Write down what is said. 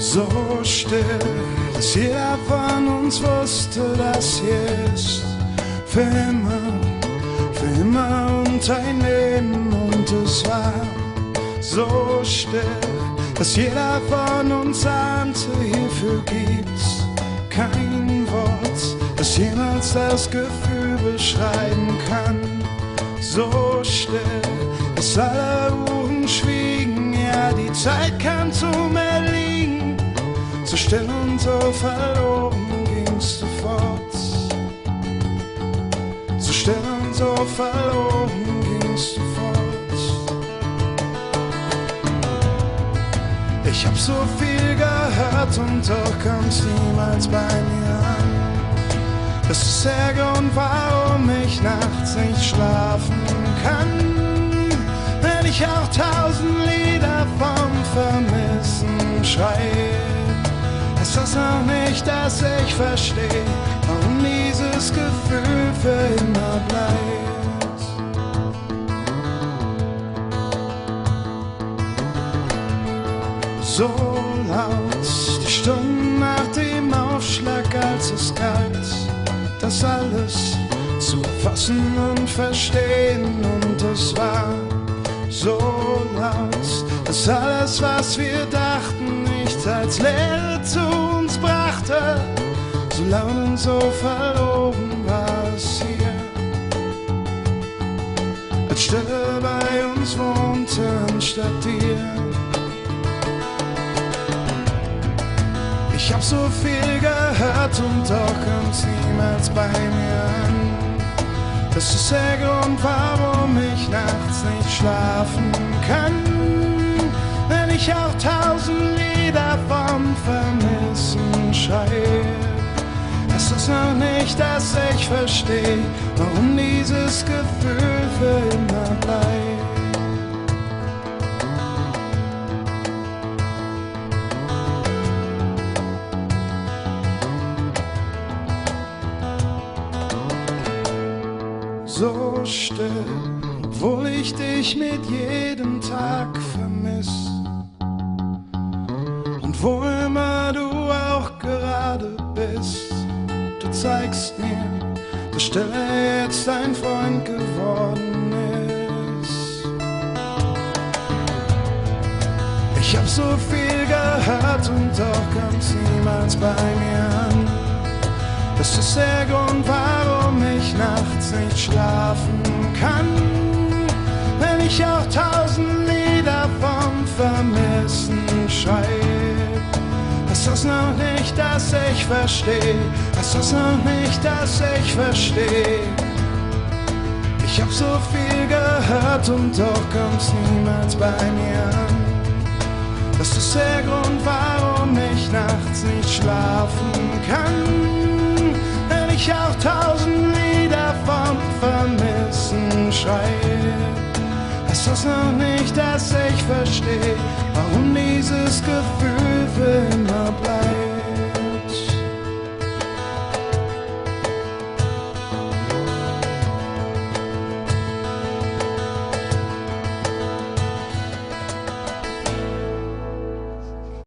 So still, dass jeder von uns wusste, dass hier ist für immer und ein Leben. Und es war so still, dass jeder von uns ahnte, hierfür gibt's kein Wort, das jemals das Gefühl beschreiben kann. So still, dass alle Uhren schwiegen, ja, die Zeit kam zum Erliegen. So still und so verloren ging's sofort. So still und so verloren ging's sofort. Ich hab so viel gehört und doch kommt's niemals bei mir an. Das ist der Grund, warum ich nachts nicht schlafen kann. Wenn ich auch 1000 Lieder vom Vermissen schreie, ist das noch nicht, dass ich verstehe, warum dieses Gefühl für immer bleibt. So laut, die Stunden nach dem Aufschlag, als es galt, das alles zu fassen und verstehen. Und es war so laut, dass alles, was wir dachten, nichts als Leere zu uns brachte. So laut und so verloren war es hier, als Stille bei uns wohnte anstatt dir. Ich hab so viel gehört und doch kommt's niemals bei mir an. Das ist der Grund, warum ich nachts nicht schlafen kann. Wenn ich auch 1000 Lieder vom Vermissen schreie, ist das noch nicht, dass ich verstehe, warum dieses Gefühl für immer bleibt. So still, obwohl ich dich mit jedem Tag vermiss. Und wo immer du auch gerade bist, du zeigst mir, dass Stille jetzt dein Freund geworden ist. Ich hab so viel gehört und doch kommt's niemals bei mir an. Das ist der Grund, warum ich nachts nicht schlafen kann. Wenn ich auch 1000 Lieder vom Vermissen schreib, ist das noch nicht, dass ich verstehe. Ist das noch nicht, dass ich verstehe. Ich hab so viel gehört und doch kommt's niemals bei mir an. Das ist der Grund, warum ich nachts nicht schlafen kann. Wenn ich auch 1000 Lieder vom Vermissen schreib, ist das noch nicht, dass ich verstehe, warum dieses Gefühl